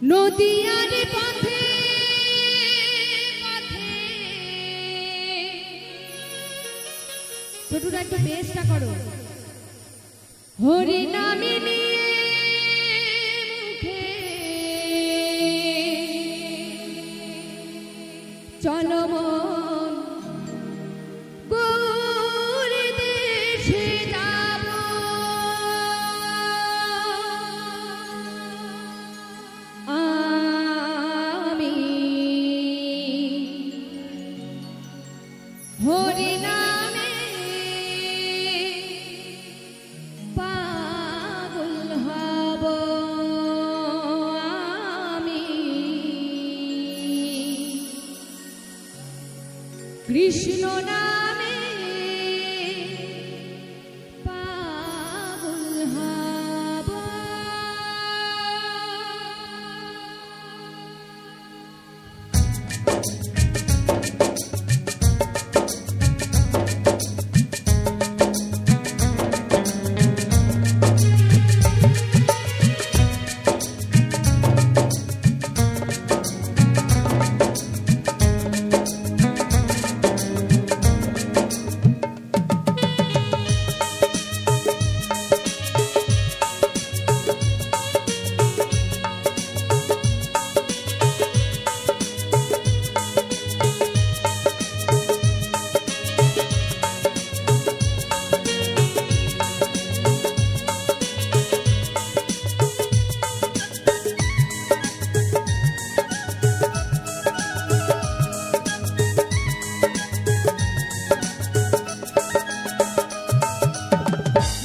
নদিয়ার পথে পথে ছোটরা একটু বেশটা করো। হরি নামে নিয়ে মুখে চলো মন গৌর দেশে যাব। আমি হরি নামে পাগল হব। আমি কৃষ্ণ নামে পাগল হব।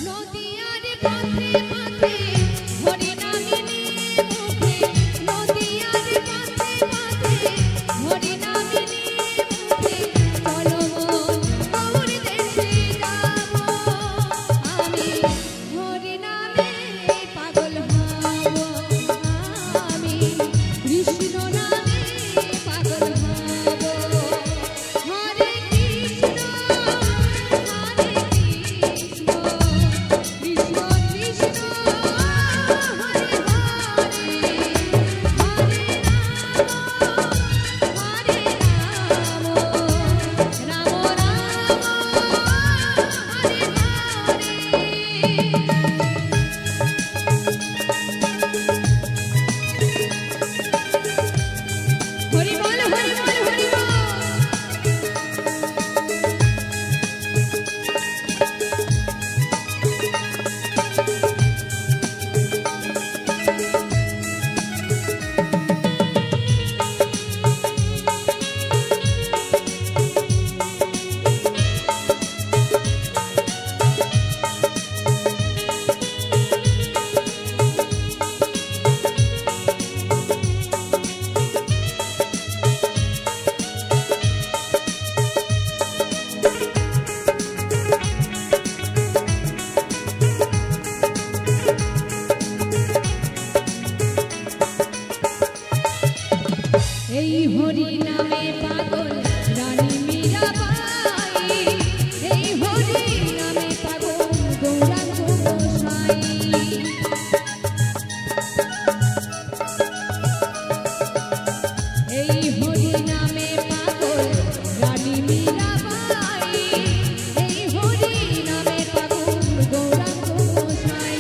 নদিয়ার পথে পথে হরি নামে নিয়ে মুখে, নদিয়ার পথে পথে হরি নামে নিয়ে মুখে চলো মন গৌর দেশে যাব। আমি হরি নামে পাগল হব। আমি কৃষ্ণ নামে পাগল হব। হরে কৃষ্ণ হরে কৃষ্ণ কৃষ্ণ কৃষ্ণ হরে হরে, হরে রাম রাম রাম হরে হরে। হরি বল হরি বল হরি বল। এই হরি নামে পাগল রানী মীরাবাই, এই হরি নামে পাগল গৌরাঙ্গ গোসাই। এই হরি নামে পাগল রানী মীরাবাই, এই হরি নামে পাগল গৌরাঙ্গ গোসাই।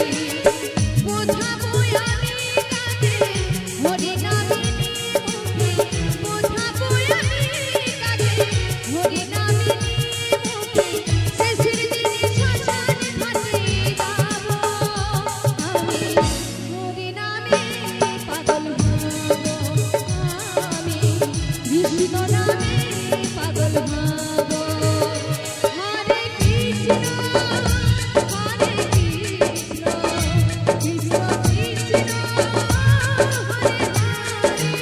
বোঝাবো আমি কাকে হরি নামে নিয়ে মুখে, বোঝাবো আমি কাকে হরি নামে নিয়ে মুখে শেষের দিনে শ্মশান ঘাটে যাব। আমি হরি নামে পাগল হব। আমি কৃষ্ণ নামে পাগল হব। হরে কৃষ্ণ হরে কৃষ্ণ কৃষ্ণ কৃষ্ণ হরে হরে,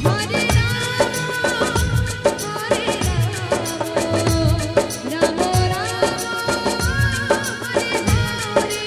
হরে রাম হরে রাম রাম রাম হরে হরে।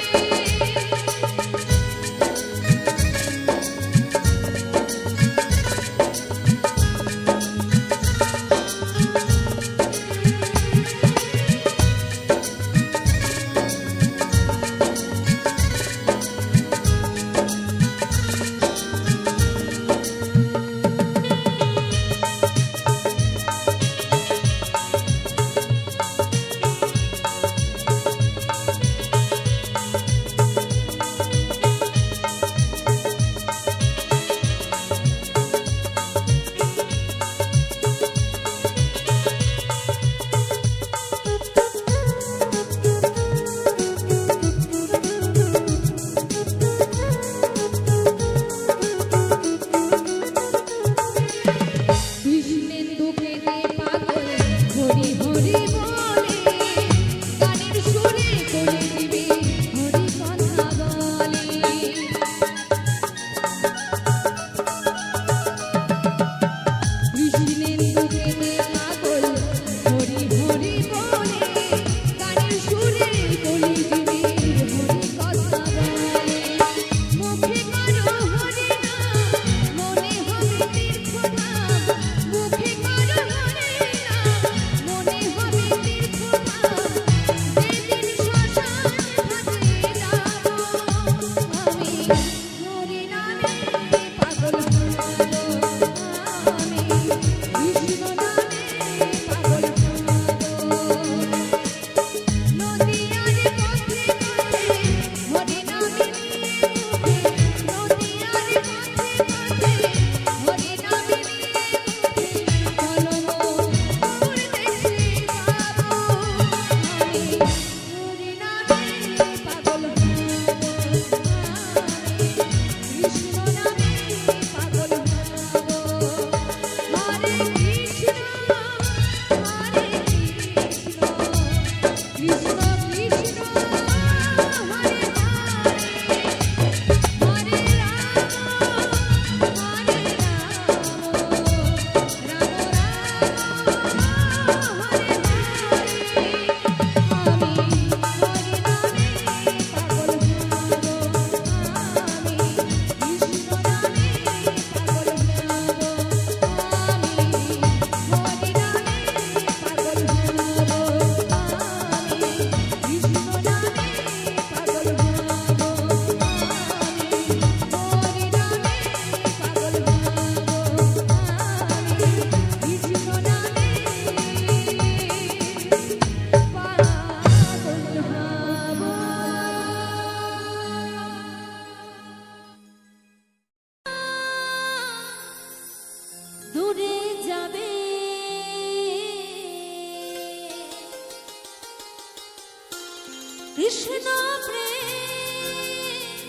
কৃষ্ণ প্রেম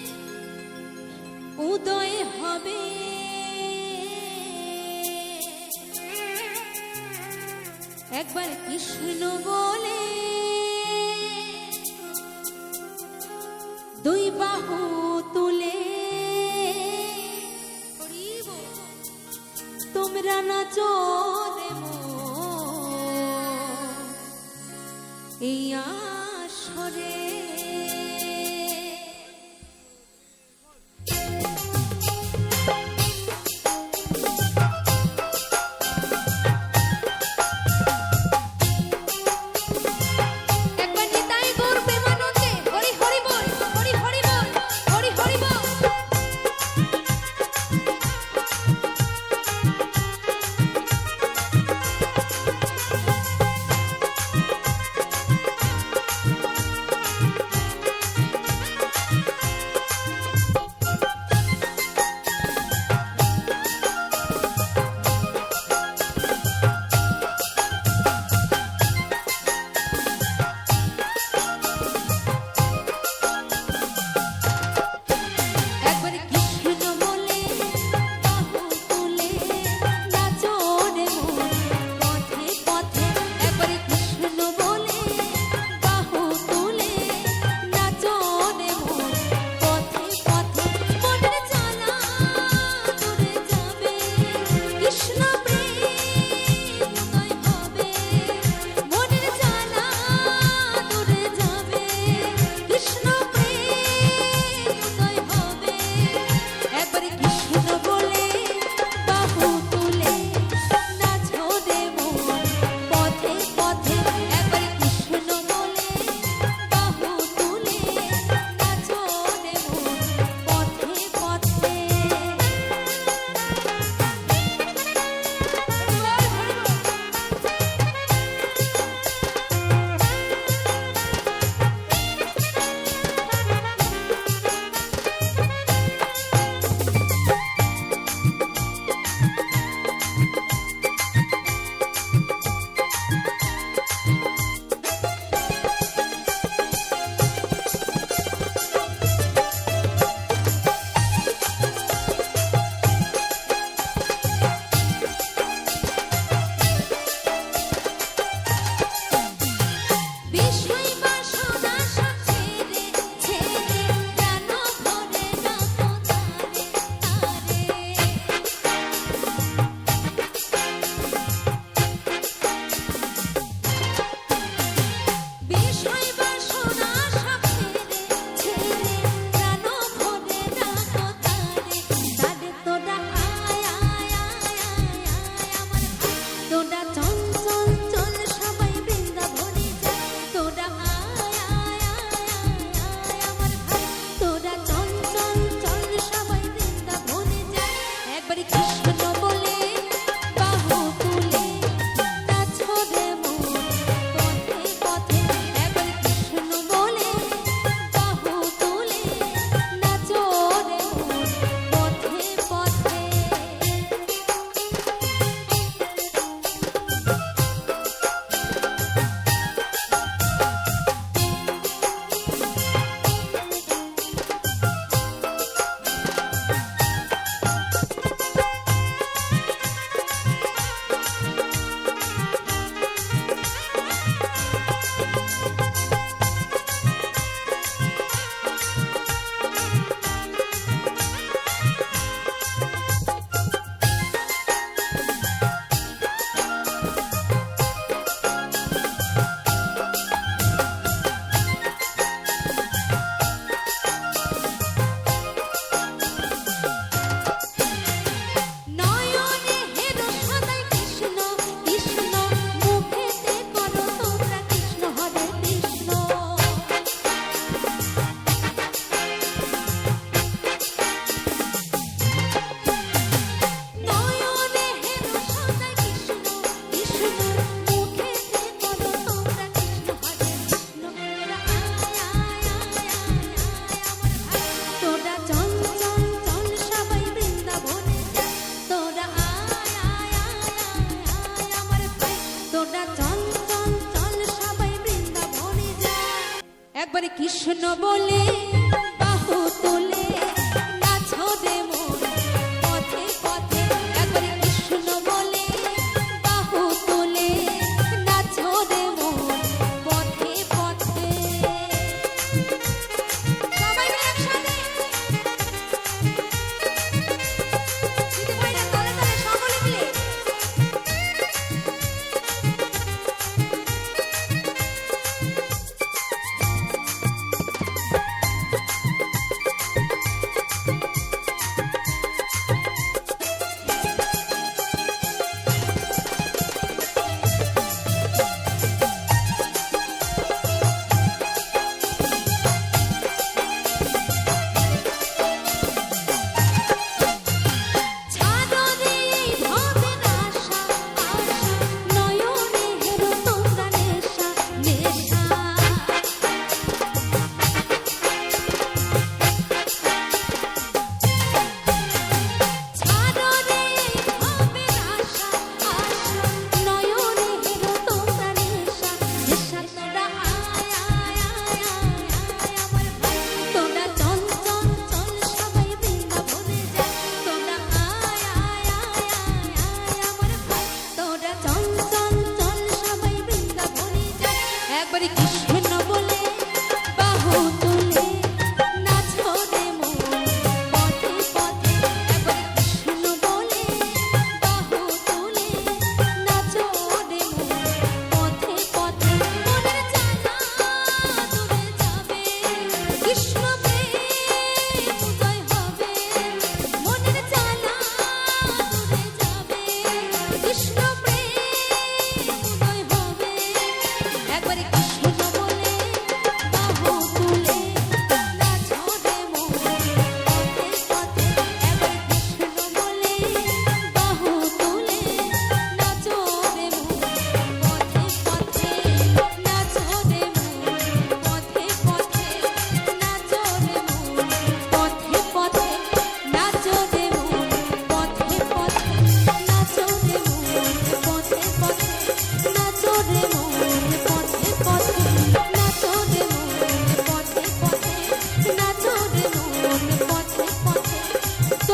উদয় হবে একবার কৃষ্ণ বলে দুই বাহু তুলে তোমরা নাচো রে মন এই আসরে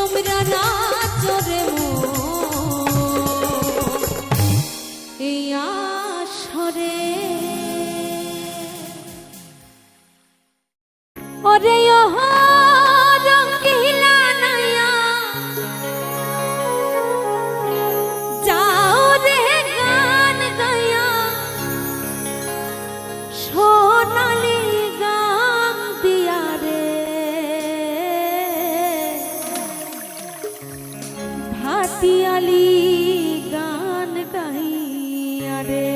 তোমরা নাচো রে এই আসরে ওরে রঙ্গিলা নাইয়া যাও রে গান গায়া সোনালি গান দিয়া রে ভাটিয়ালি গান গাইয়া রে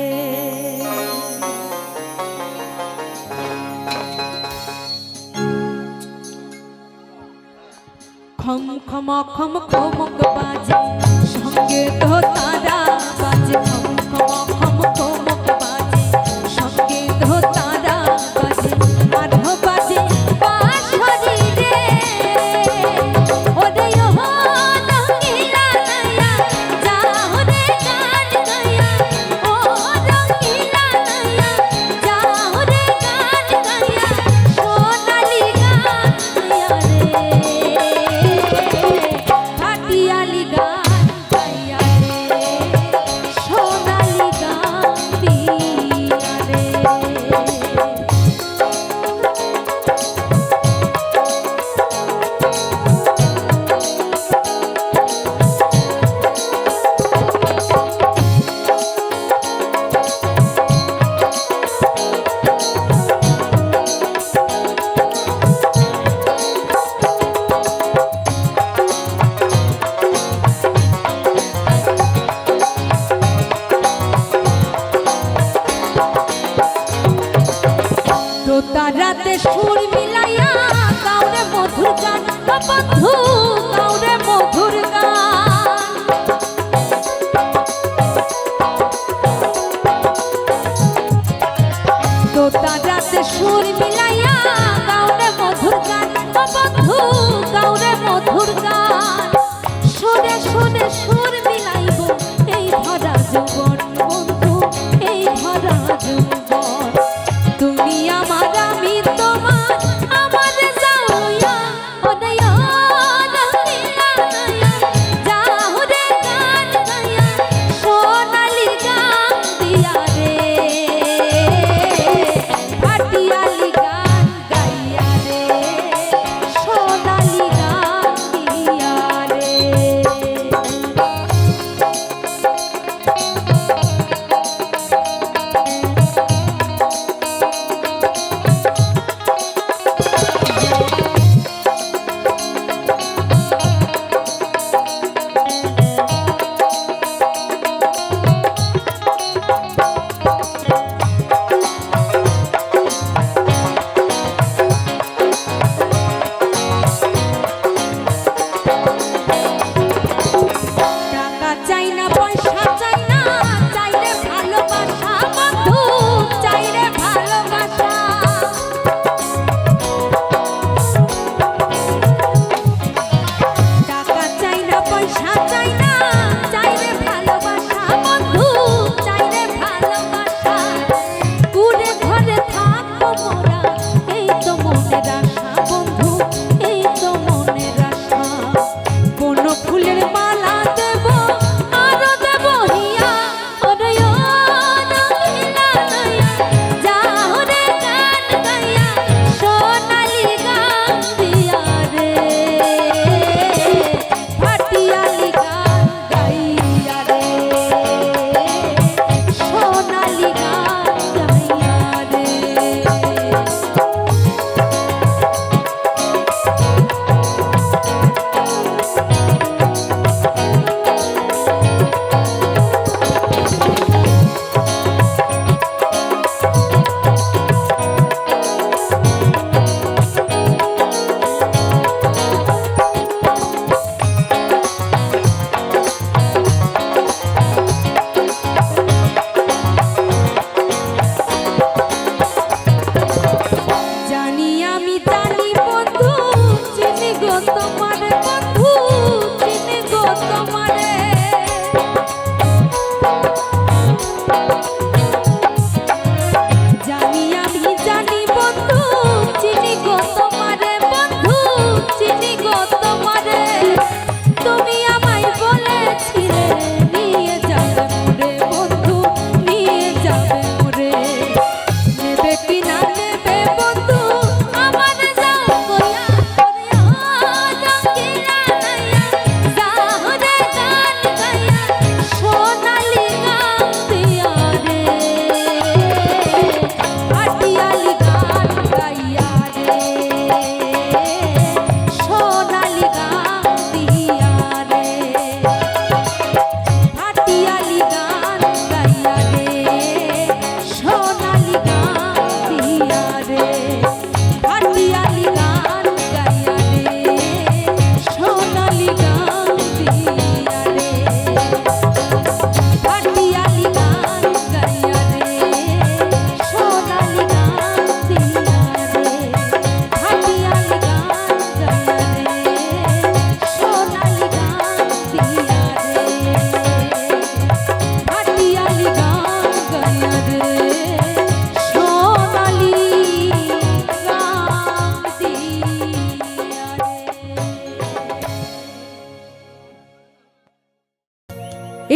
খম খম খম খমক বাজে সঙ্গে তো তারা বাজে খম খম খম খমক বাজে সঙ্গে তো তারা বাজে আধ বাজে বাঁশরি রে ওরে রঙ্গিলা নাইয়া যাও রে গান গায়া ও রঙ্গিলা নাইয়া যাও রে গান গায়া সোনালি গান গায়া রে ভাটিয়ালি গান গাইয়া রে সোনালি গান দিয়া রে রাতে সুর মিলাইয়া গাওরে মধুর গান বন্ধু গাওরে মধুর গান তো তার রাতে সুর মিলাইয়া গাওরে মধুর গান বন্ধু গাওরে মধুর গান সুরে সুরে সুর মিলাইব এই ভরা যৌবন বন্ধু এই ভরা যৌবন তুমি আমার আমি তোমার আমার যাওয়া ওদয়া রঙ্গিলা নাইয়া যাও রে গান গায়া সোনালি গান দিয়া রে ভাটিয়ালি গান গাইয়া রে সোনালি গান দিয়া রে টাকা চাই না পয়সা চাই না চাই রে ভালোবাসা বন্ধু চাই রে ভালোবাসা টাকা চাই না পয়সা চাই না চাই রে ভালোবাসা বন্ধু চাই রে ভালোবাসা কুড়ে ঘরে থাকবো মোরা এই তো মনের আশা বন্ধু এই তো মনের আশা কোন ফুলের মালা দেব আরো দেব হিয়া ওরে রঙ্গিলা নাইয়া যাও রে গান গাইয়া সোনালি গান দিয়া রে ভাটিয়ালি গান গাইয়া রে সোনালি গান গাইয়া রে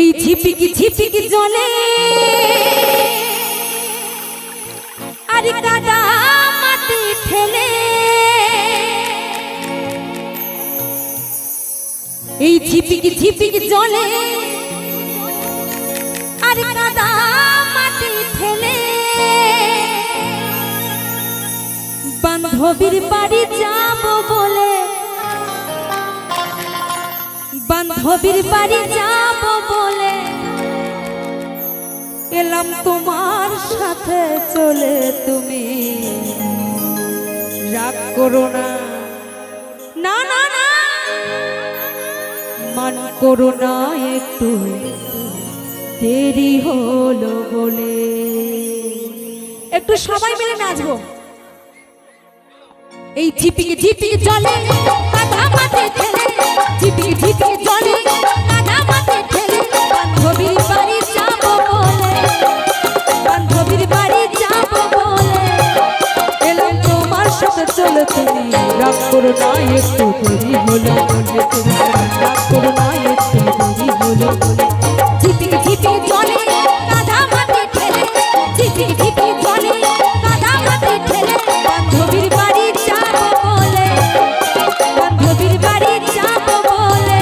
এই ঝিপিকি ঝিপিকি জলে আর কাদা মাটি ঠেলে, এই ঝিপিকি ঝিপিকি জলে আর কাদা মাটি ঠেলে বান্ধবীর বাড়ি যাব বলে, বান্ধবীর বাড়ি যাব বলে এলাম তোমার সাথে চলে। তুমি রাগ করো না, না না না মান করো না, একটু দেরি হলো বলে। একটু সবাই মিলে নাচবো। এই ঝিপিকি ঝিপিকি জলে কাদা মাটি ঠেলে, ঝিপিকি ঝিপিকি জলে কাদা মাটি ঠেলে বান্ধবীর বাড়ি যাব বলে, বান্ধবীর বাড়ি যাব বলে এলাম তোমার সাথে চলে। তুমি রাগ করো না, একটু দেরি হলো বলে। তুমি রাগ করো না, একটু দেরি হলো বলে। ঝিপিকি ঝিপিকি জলে কাদা মাটি ঠেলে, ঝিপিকি ঝিপিকি জলে কাদা মাটি ঠেলে বান্ধবীর বাড়ি যাব বলে, বান্ধবীর বাড়ি যাব বলে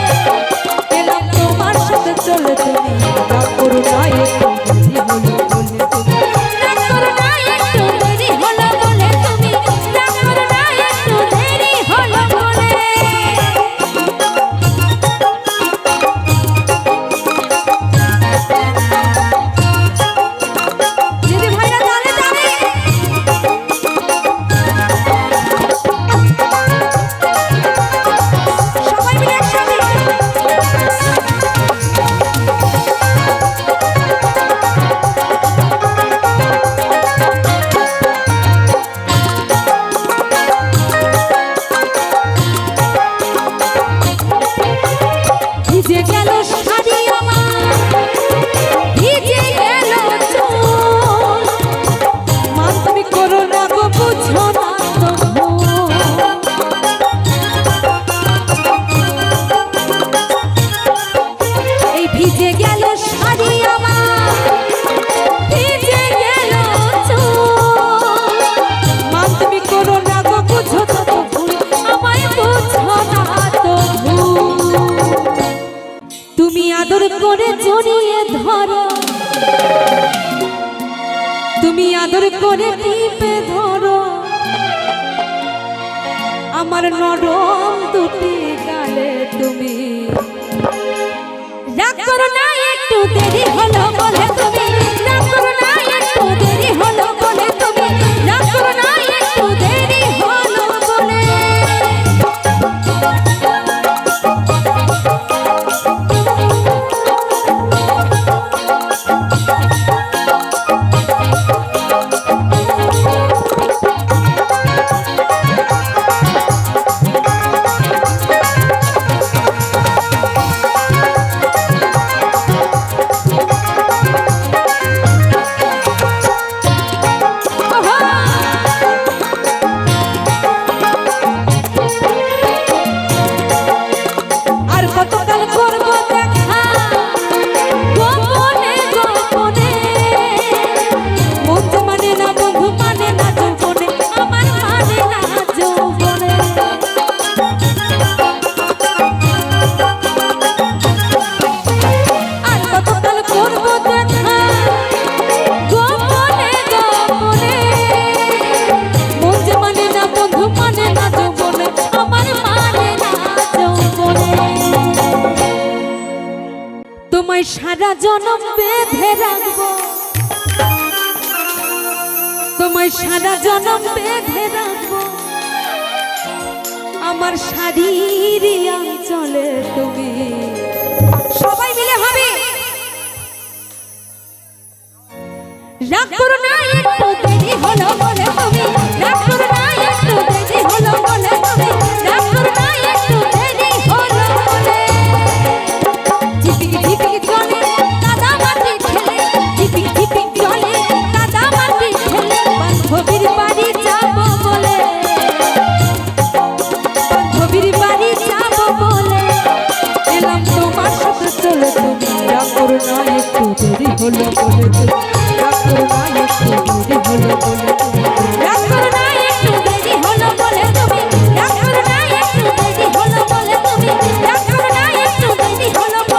এলাম তোমার সাথে চলে। তুমি রাগ করো না, একটু দেরি হলো বলে। তুমি রাগ করো না, একটু দেরি হলো বলে। তুমি রাগ করো না, একটু দেরি হলো বলে। দিদি ভাইরা তালে তালে সবাই মিলে একসাথে। ভিজে গেল শাড়ি আমার, ভিজে গেল চুল, মান তুমি করো না গো, বুঝো না তো ভুল। এই ভিজে গেল শাড়ি আমার, ভিজে গেল চুল, মান তুমি করো না গো, বুঝো না তো ভুল, আমায় বুঝো না তো ভুল। তুমি আদর করে জড়িয়ে ধরো, তুমি আদর করে টিপে ধরো আমার নরম দুটি গালে। তুমি রাগ করো না, একটু দেরি হলো বলে। তুমি রাগ করো না, একটু দেরি হলো বলে। তুমি রাগ করো না, একটু দেরি হলো বলে। আর কতকাল করবো দেখা গোপনে গোপনে, বন্ধু মানে না, বন্ধু মানে না যৌবনে, আমার মানে না যৌবনে। আর কতকাল করবো দেখা গোপনে গোপনে, বন্ধু মানে না, বন্ধু মানে না যৌবনে, আমার মানে না যৌবনে। তোমায় সারা জনম বেঁধে রাখবো, তোমায় সারা জনম বেঁধে রাখবো আমার শাড়ির অঞ্চলে। তুমি সবাই মিলে হবে। রাগ করো না, একটু দেরি হলো বলে। তুমি রাগ করো না, একটু দেরি হলো বলে। তুমি রাগ করো না, একটু দেরি হলো বলে। ঝিপিকি ঝিপিকি জলে কাদা মাটি ঠেলে, ঝিপিকি ঝিপিকি জলে কাদা মাটি ঠেলে বান্ধবীর বাড়ি যাব বলে, বান্ধবীর বাড়ি যাব বলে হলো বলে তুমি রাগ করো না একটু দেরি হলো বলে তুমি রাগ করো না একটু দেরি হলো বলে তুমি রাগ করো না একটু দেরি হলো বলে তুমি রাগ করো না একটু দেরি হলো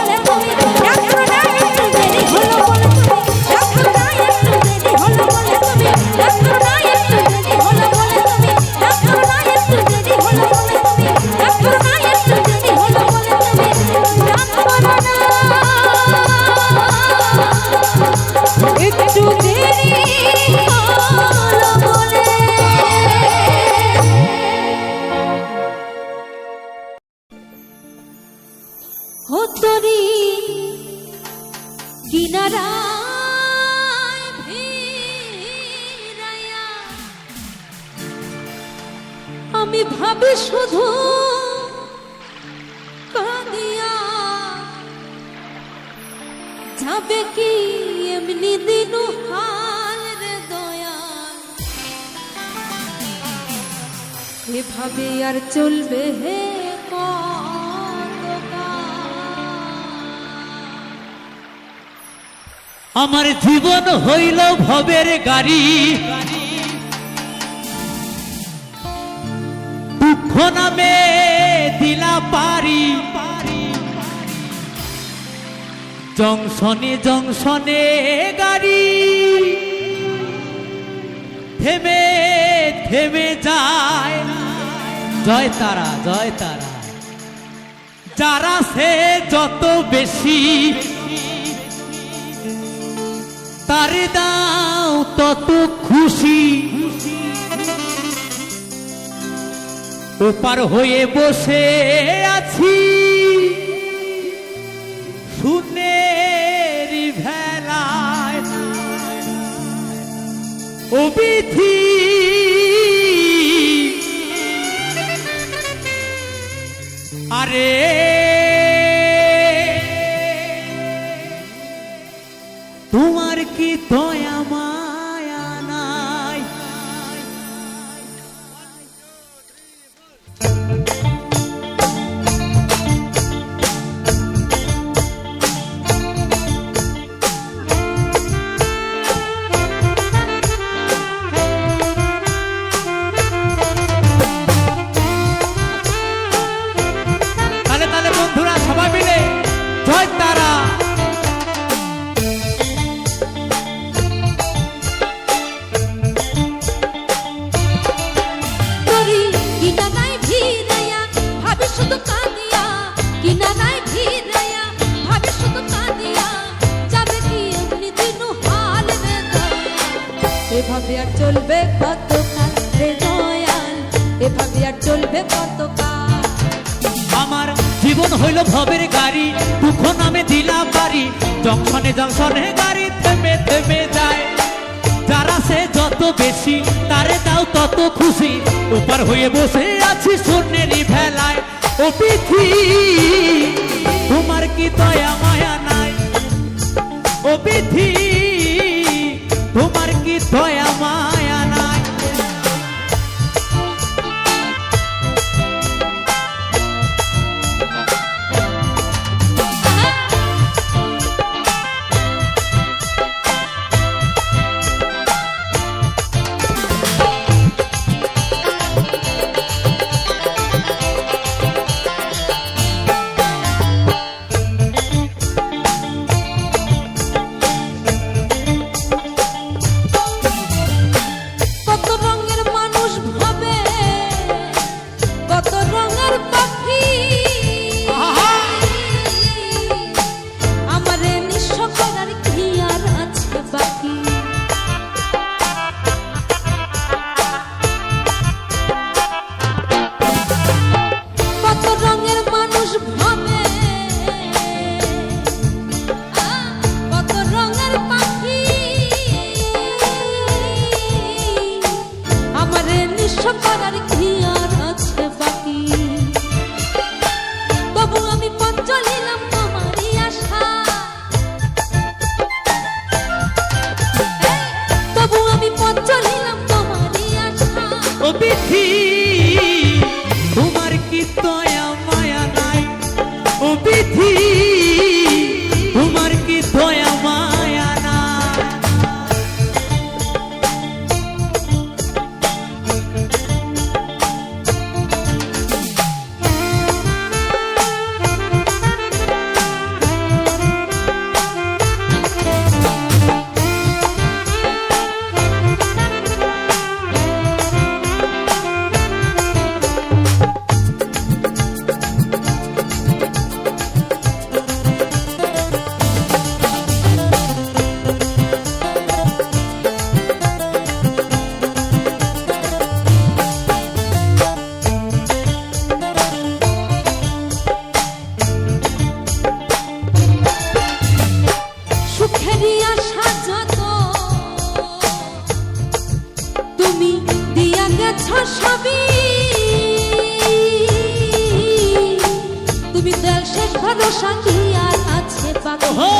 বলে তুমি রাগ করো না একটু দেরি হলো বলে তুমি রাগ করো না একটু দেরি হলো বলে তুমি রাগ করো না একটু দেরি হলো বলে তুমি রাগ করো না একটু দেরি হলো বলে তুমি রাগ করো না একটু দেরি হলো বলে তুমি রাগ করো না একটু দেরি হলো বলে हो तोरी किनाराय ভিড়াইয়া আমি ভাবি শুধু কাঁদিয়া যাবে কি এমনি দিন হাল রে দয়াল এভাবে আর চলবে হে আমার জীবন হইল ভবের গাড়ি দুঃখ নামে দিলা পারি জংশনে জংশনে গাড়ি থেমে থেমে যায় জয় তারা জয় তারা যারা সে যত বেশি তারে দাও তত খুশি ওপার হয়ে বসে আছি শূন্যের ভেলায় ও বিধি আরে তোমার কি দয়া মায়া নাই তালে তালে বন্ধুরা সবাই মিলে জয় তারা এভাবে আর চলবে কতকাল রে দয়াল এভাবে আর চলবে কতকাল আমার জীবন হইল ভবের গাড়ি দুঃখ নামে দিলাম বাড়ি জংশনে জংশনে গাড়ি থেমে থেমে যায় যারা সে যত বেশি তারে দাও তত খুশি ওপার হয়ে বসে আছি শূন্যেরই ভেলায় ও বিধি তোমার কি দয়া মায়া নাই ও বিধি তোমার কি দয়া মায়া নাই বিধি তোমার কি দয়া মায়া নাই ও বিধি তোমার কি দয়া মায়া ভরসা কি আর আছে বাকি? ওহো!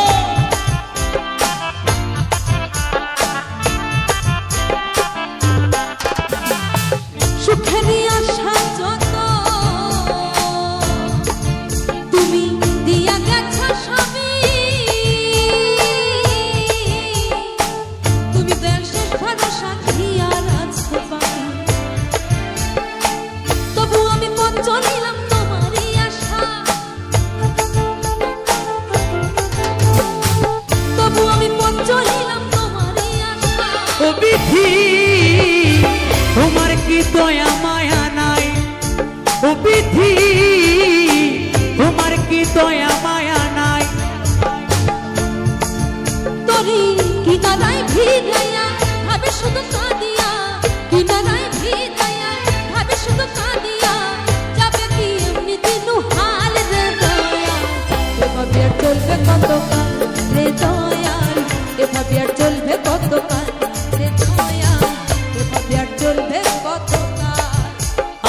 সুখের আশা যত তুমি দিয়া গেছো সবই, তুমি দেন শেষ ভরসা কি আর আছে বাকি? তবু আমি পথ চলিলাম তোমারই আশা, তবু আমি পথ চলিলাম তোমারই আশা। ও বিধি তোমার কি দয়া মায়া নাই, ও বিধি তোমার কি দয়া মায়া নাই। তোরি কিনারায় ভিড়াইয়া ভাবে শুধু কাঁদিয়া, কিনারায় ভিড়াইয়া ভাবে শুধু কাঁদিয়া, যাবে কি এমনি দিনু হাল রে দয়াল। এভাবে আর চলবে কতকাল রে দয়াল, এভাবে আর চলবে কতকাল রে দয়াল, এভাবে আর চলবে কতকাল।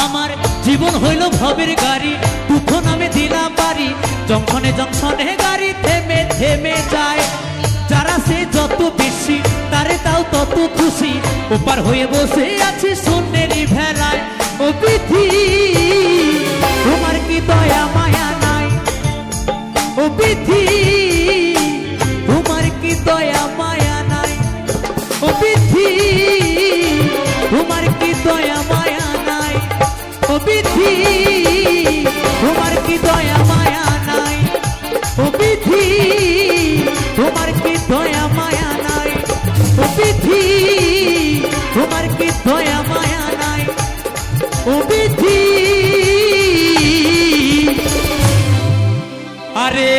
আমার জীবন হইল ভবের গাড়ি, দুঃখ নামে দিলাম বাড়ি, জংশনে জংশনে গাড়ি থেমে থেমে যায়। যারা সে যত বেশি তারে তাও তত খুশি, ওপার হয়ে বসে আছি শূন্যেরই ভেলায়। ও বিধি তোমার কি দয়া মায়া নাই, ও বিধি তোমার কি দয়া মায়া নাই, ও বিধি তোমার কি দয়া মায়া নাই, ও বিধি তোমার কি দয়া মায়া নাই, ও বিধি তোমার কি দয়া মায়া নাই, ও বিধি তোমার কি দয়া মায়া নাই, ও বিধি। আরে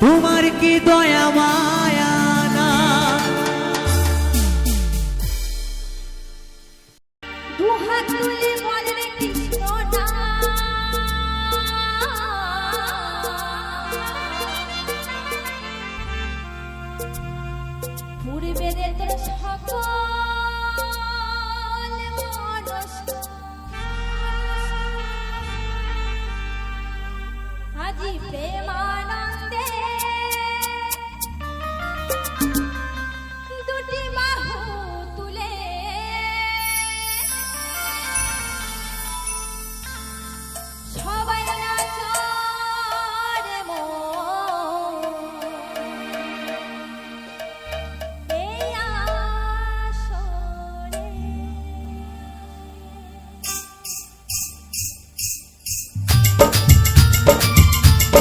তোমার কি দয়া মায়া না। দুহাত তুলে বল রে কৃষ্ণ নাম, পূর্বে রে তোর সকল মনস, আজি প্রেমানন্দে দুটি বাহু তুলে সবাই নাচো রে মন, এই আসরে।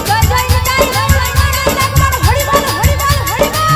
জয় জয় নিতাই গৌর নিতাই একবার হরি বল হরি বল হরি বল।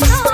নয়